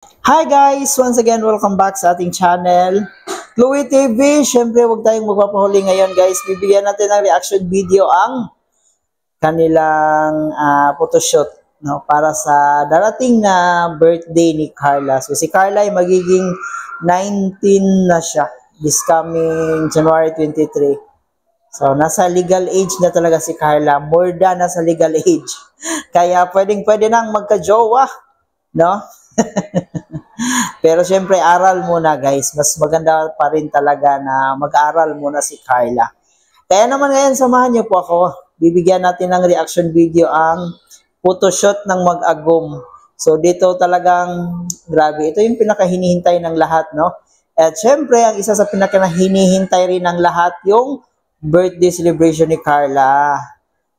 Hi guys! Once again, welcome back sa ating channel. Chloe TV, syempre huwag tayong magpapahuli ngayon guys. Bibigyan natin ng reaction video ang kanilang photoshoot, no? Para sa darating na birthday ni Carla. So si Carla ay magiging 19 na siya this coming January 23. So nasa legal age na talaga si Carla. More than nasa legal age. Kaya pwede nang magka-jowa, no? Pero syempre, aral muna guys. Mas maganda pa rin talaga na mag-aral muna si Carla. Kaya naman ngayon, samahan niyo po ako. Bibigyan natin ng reaction video ang photoshoot ng mag-agum. So dito talagang, grabe. Ito yung pinakahinihintay ng lahat, no? At syempre, ang isa sa pinakahinihintay rin ng lahat, yung birthday celebration ni Carla.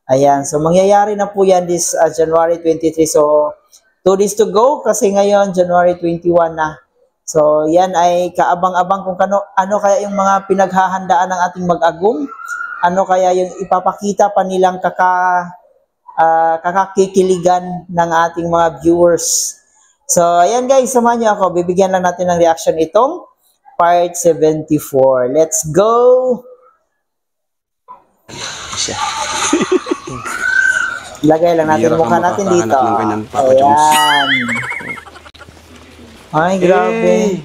Ayan. So mangyayari na po yan this January 23. So 2 days to go kasi ngayon January 21 na. So yan ay kaabang-abang kung ano kaya yung mga pinaghahandaan ng ating mag-agum. Ano kaya yung ipapakita pa nilang kakakikiligan ng ating mga viewers. So ayan guys, samahan niyo ako. Bibigyan lang natin ng reaction itong part 74. Let's go! Lagay lang natin mukha natin dito. Ayan. Ay, grabe.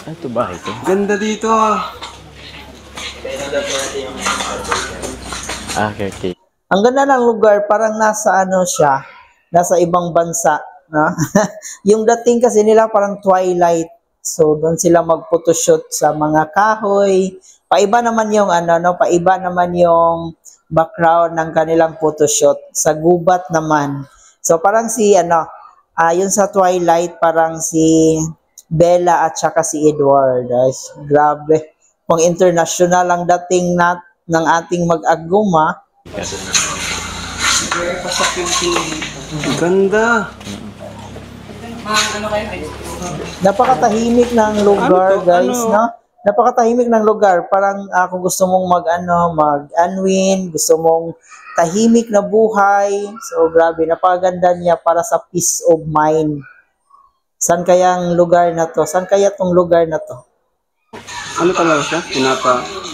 Ay, ito ba ito? Ganda dito ah. Okay. Ang ganda ng lugar, parang nasa ano siya, nasa ibang bansa. No? Yung dating kasi nila parang twilight. So, doon sila mag-photoshoot sa mga kahoy. Paiba naman yung paiba naman yung background ng kanilang photoshoot. Sa gubat naman. So, parang yun sa Twilight, parang si Bella at saka si Edward. Guys, grabe. Pang international ang dating ng ating mag-aguma. Ganda. Napakatahimik ng lugar, guys, no? Napakatahimik ng lugar. Parang kung gusto mong mag-unwind, gusto mong tahimik na buhay. So, grabe, napakaganda niya para sa peace of mind. Saan kaya ang lugar na to? Saan kaya tong lugar na to? Ano talaga siya?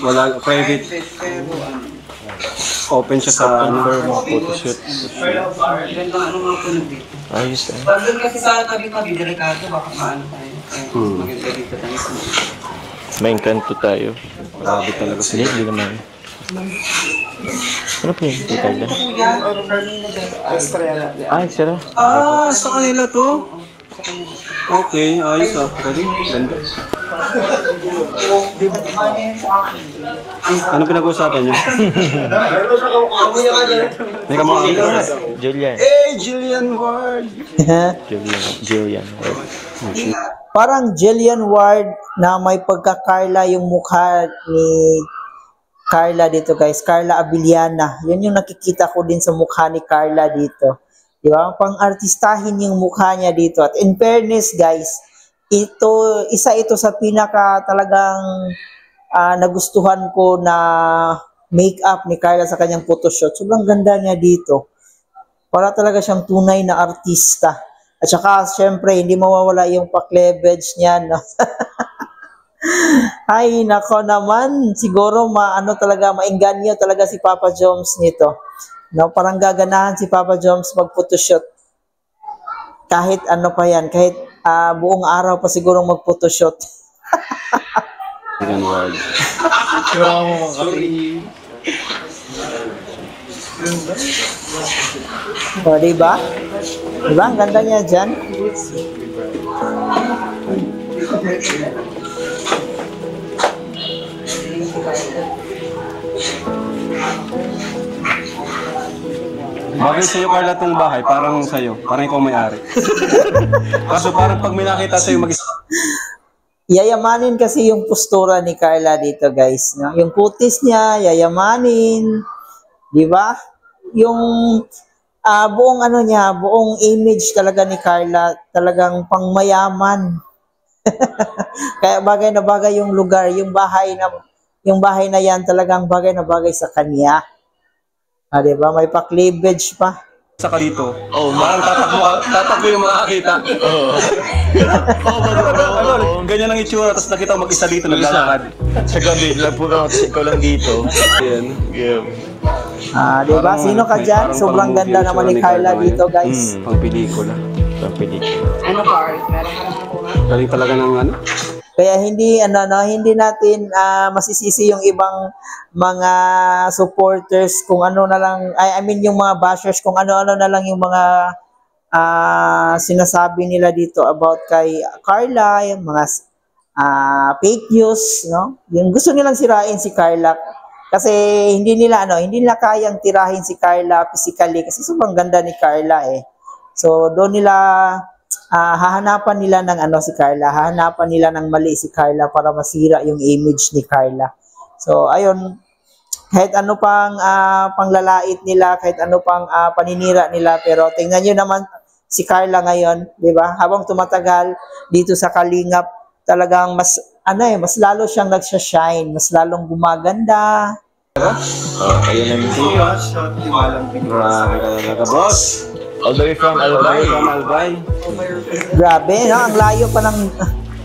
Wala, private. Open siya sa Confirm mo photoshoot. Ganda ano nga po nandito. Ayos eh. Pag doon kasi sa tabi-tabi, delikado, baka maano tayo. Maganda dito tayo. May engkanto tayo. grabe talaga Hindi, sila. hindi naman. Ano po yung detail na? Ay, sira. Sa kanila to? Okay, ayos ah. Galing, ganda. Ano pinag-uusapan niyo? May kamukha. Julian. Jillian Ward! Julian. Parang Jillian Ward na may pagka-Carla yung mukha ni Carla dito, guys. Carla Abiliana. Yun yung nakikita ko din sa mukha ni Carla dito. Di ba? Pang-artistahin yung mukha niya dito. At in fairness, guys, isa ito sa pinaka talagang nagustuhan ko na make-up ni Carla sa kanyang photoshoot. Sobrang ganda niya dito. Para talaga siyang tunay na artista. At saka, syempre, hindi mawawala yung pa-cleavage niya, no? Ay, nako naman. Siguro, maingganyo talaga si Papa Joms nito. No, parang gaganahan si Papa Joms mag-photoshoot. Kahit ano pa yan, kahit buong araw pa siguro mag-photoshoot. Jillian Ward. Sorry. O, diba? Diba? Ang ganda niya dyan. Bagay sa'yo, Carla, itong bahay. Parang sa'yo. Parang ikaw may-ari. Kaso parang pag may nakita sa'yo Yayamanin kasi yung postura ni Carla dito, guys. No? Yung kutis niya, yayamanin. Di ba? Yung buong image talaga ni Carla, talagang pangmayaman. Kaya bagay na bagay yung lugar, yung bahay na yan talagang bagay na bagay sa kanya. Di ba? May pa-cleavage pa. saka dito. Parang tatakbo yung makakita. Ganyan ang itsura, tapos nakita mo mag-isa dito, naglalakad. Sa gabi, lang po ako, ikaw lang dito. Ayan. Diba? Sino ka dyan? Sobrang ganda naman ni Carla dito, guys. Pang pelikula. Ang pelikula. Ano pa, Art? Meron ka na Galing talaga ng ano? Kaya hindi natin masisisi yung ibang mga supporters kung ano na lang, I mean yung mga bashers kung ano-ano na lang yung mga sinasabi nila dito about kay Carla, yung mga fake news, no? Yung gusto nilang sirain si Carla kasi hindi nila kayang tirahin si Carla physically kasi sobrang ganda ni Carla eh. So doon nila hahanapan nila ng si Carla, hahanapan nila ng mali si Carla para masira yung image ni Carla. So ayun, kahit ano pang panglalait nila, kahit ano pang paninira nila, pero tingnan niyo naman si Carla ngayon, 'di ba? Habang tumatagal dito sa Kalingap, talagang mas lalo siyang nagsha-shine, mas lalong gumaganda. Ayun na yung dito. Grabe boss. All the way from Albay. Grabe, no? Ang layo pa ng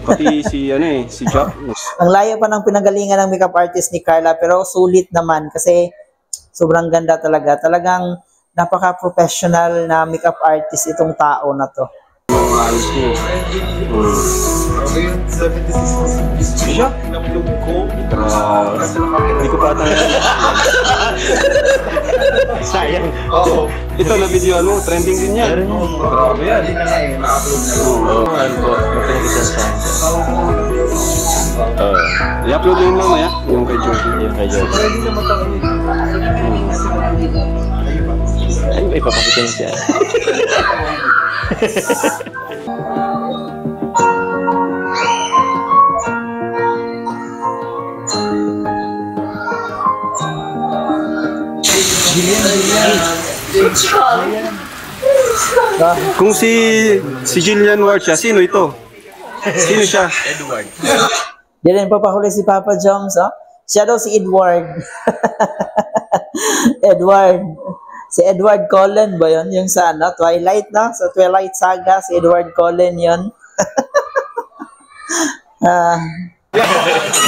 Pati si Jack. ang layo pa ng pinanggalingan ng makeup artist ni Carla, pero sulit naman kasi sobrang ganda talaga. Talagang napaka-professional na makeup artist itong tao na to. Siya? Hindi ko pa ata. Sayang. Ito na video mo, trending din yan. Grabe yan. Ano po? Mapinag-isang saan. I-upload din mamaya, yung kay Jordan. Yung kay Jordan. Ay, ipapakita niya siya. Kung si Jillian Ward siya, sino ito? Sino siya? Diyan papahuli si Papa Joms, oh. Siya daw si Edward. Edward. Si Edward Cullen ba yun? Yung sa Twilight, no? Sa Twilight Saga, si Edward Cullen yun.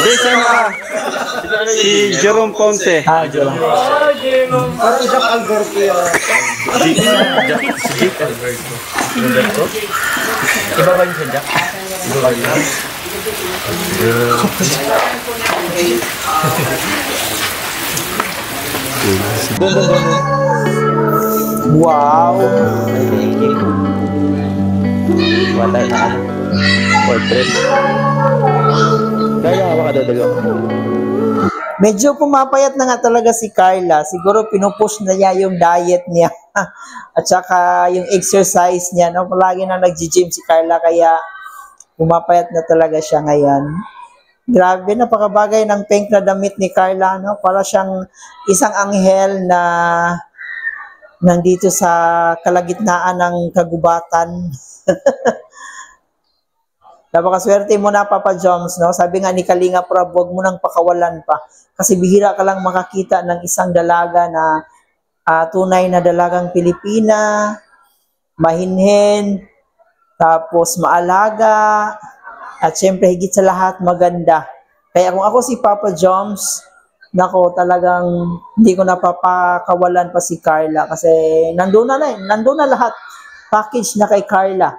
Jason si Jerome Ponce. Jerome. Parang Jack Alberto yun. Jack Alberto. Alberto? Iba ba yung sa Jack? Iba ba yun? Wow. Wala na portrait. Kaya hawa ka daw dalawa. Medyo pumapayat na nga talaga si Carla. Siguro pinupush na niya yung diet niya. At saka yung exercise niya. No? Palagi na nag-gym si Carla kaya pumapayat na talaga siya ngayon. Grabe, napakabagay ng pink na damit ni Carla. No? Para siyang isang anghel na nandito sa kalagitnaan ng kagubatan. Napakaswerte mo na, Papa Joms, no? Sabi nga ni Kalinga Prab, huwag mo nang pakawalan pa. Kasi bihira ka lang makakita ng isang dalaga na tunay na dalagang Pilipina, mahinhin, tapos maalaga, at syempre higit sa lahat maganda. Kaya kung ako si Papa Joms, nako talagang hindi ko napapakawalan pa si Carla kasi nandun na lahat. Package na kay Carla.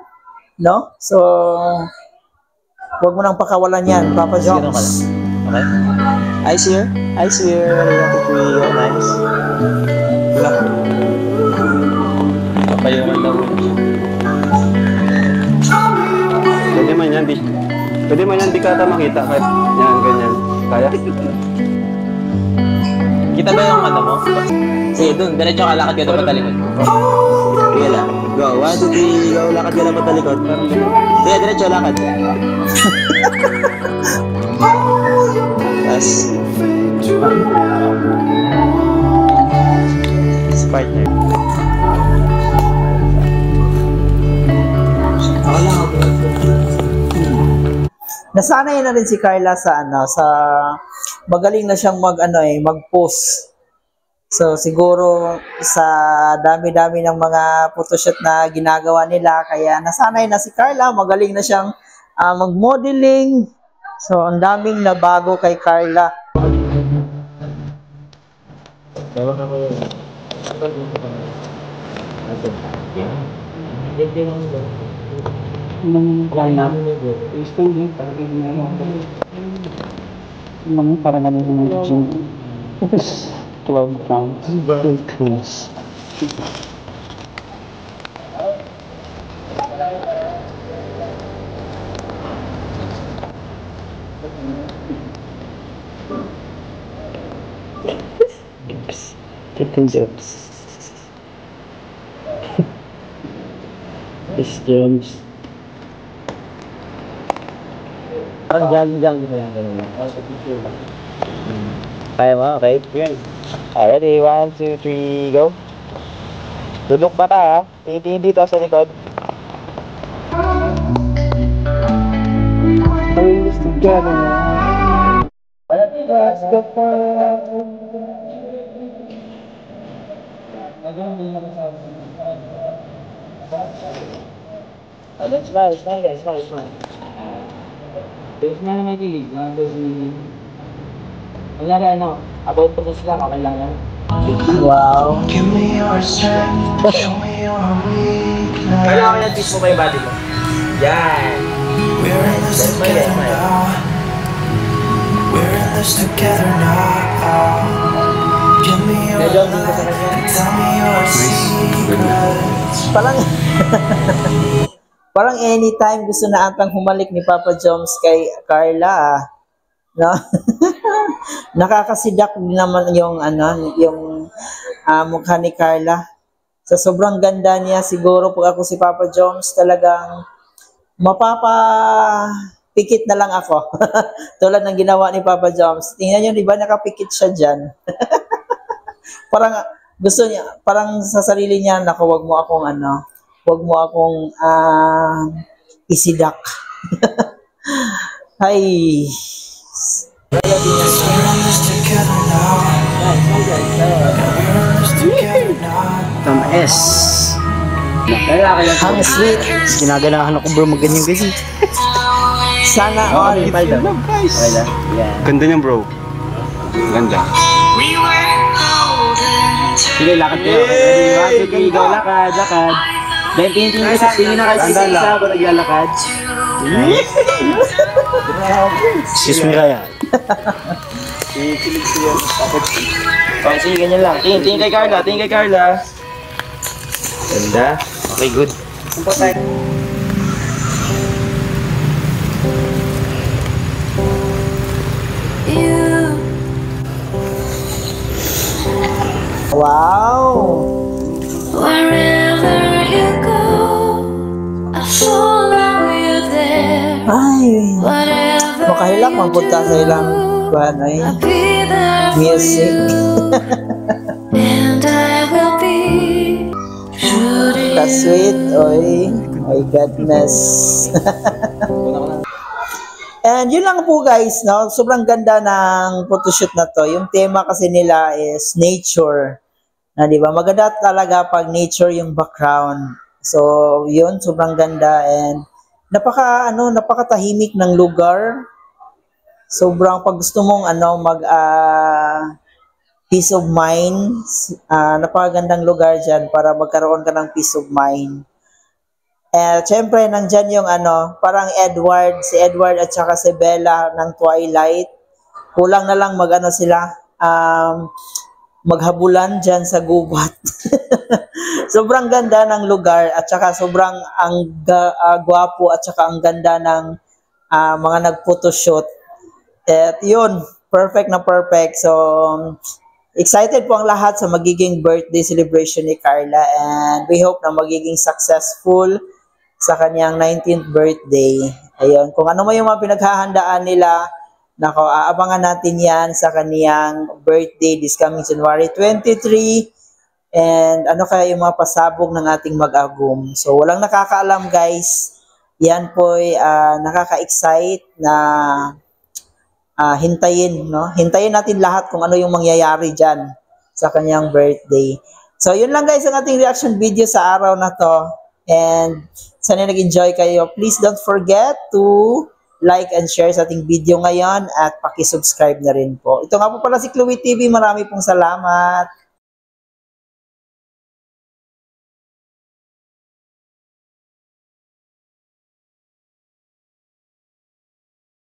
No? So, huwag mo nang pakawalan yan, Papa Joms. Okay? Eyes here. Eyes here. 1, 2, 3. Oh, nice. Wala. Papayungan daw. Pwede man yan, di ka ata makita kahit yan, ganyan. Kaya? Kita ba yung mo? Sige, dun. Diretso ka, lakad ka daw patalikod. Sige lang. Go. 1, 2, 3. Go. Lakad ka daw patalikod. Sige, diretso, lakad. Tapos, partner. Nasanay na rin si Carla sa sa magaling na siyang mag-post. So siguro sa dami-dami ng mga photoshoot na ginagawa nila, kaya nasanay na si Carla, magaling na siyang mag-modeling. So ang daming nabago kay Carla. Parang ano yung 12 pounds. Chicken chips. Fish jams. Parang jam gitu ya. Kaya mo, okay? Ready, 1, 2, 3, go. Dudok pa ta, ha? Tingin dito sa likod. Always together. Let's go for smile, guys, smile. There's na naman kilig, Kunyari about po sila, okay lang yan. Wow. Give me your strength, show me your weakness. Kailangan yung twist mo pa yung body mo. Yan. We're in this together now. We're in this together now. Give me your light and tell me your secrets. Parang anytime gusto na atang humalik ni Papa Joms kay Carla, no? Nakakasidak din naman yung mukha ni Carla. Sa sobrang ganda niya, siguro pag ako si Papa Joms, talagang mapapapikit na lang ako. Tulad ng ginawa ni Papa Joms. Tingnan niyo, di ba nakapikit siya dyan? Parang gusto niya, parang sa sarili niya, naku, wag mo akong isidak. Ay. We're in this together now. We're in this together now. Tom S. Ang sweet. Ginaganahan ako bro magganyan kasi. Sana all. Okay lang. Yeah. Ganda niyan, bro. Ganda. Sige, lakad kayo. Ready, 1, 2, 3, go. Lakad. Then tingin na kayo sa isa ako naglalakad. Excuse me kaya. Kilig siya. Okay, sige, ganyan lang. Tingin kay Carla. Ganda. Okay, good. Wow. Wherever you go, I follow you there. Ay. Whatever Makahilak magpunta sa ilang banay. I'll be there for Music. you, and I will be true to you. Ka-sweet. Oy. My goodness. And yun lang po guys, no? Sobrang ganda ng photoshoot na to. Yung tema kasi nila is nature. Na, di ba? Maganda talaga pag nature yung background. So, yun, sobrang ganda and napakatahimik ng lugar. Sobrang pag gusto mong peace of mind, napakagandang lugar dyan para magkaroon ka ng peace of mind. Siyempre, nandyan yung parang si Edward at saka si Bella ng Twilight. Kulang na lang maghabulan dyan sa gubat. Sobrang ganda ng lugar at saka sobrang gwapo at saka ang ganda ng mga nag-photoshoot. At yun, perfect na perfect. So, excited po ang lahat sa magiging birthday celebration ni Carla and we hope na magiging successful sa kanyang 19th birthday. Ayun, kung ano mo yung mga pinaghahandaan nila, nako, aabangan natin yan sa kaniyang birthday this coming January 23. And ano kaya yung mga pasabog ng ating mag-agum. So, walang nakakaalam guys. Yan po ay nakaka-excite na hintayin, no? Hintayin natin lahat kung ano yung mangyayari dyan sa kanyang birthday. So, yun lang guys ang ating reaction video sa araw na to. And sana nag-enjoy kayo. Please don't forget to like and share sa ating video ngayon at paki-subscribe na rin po. Ito nga po pala si Chloe TV. Marami pong salamat.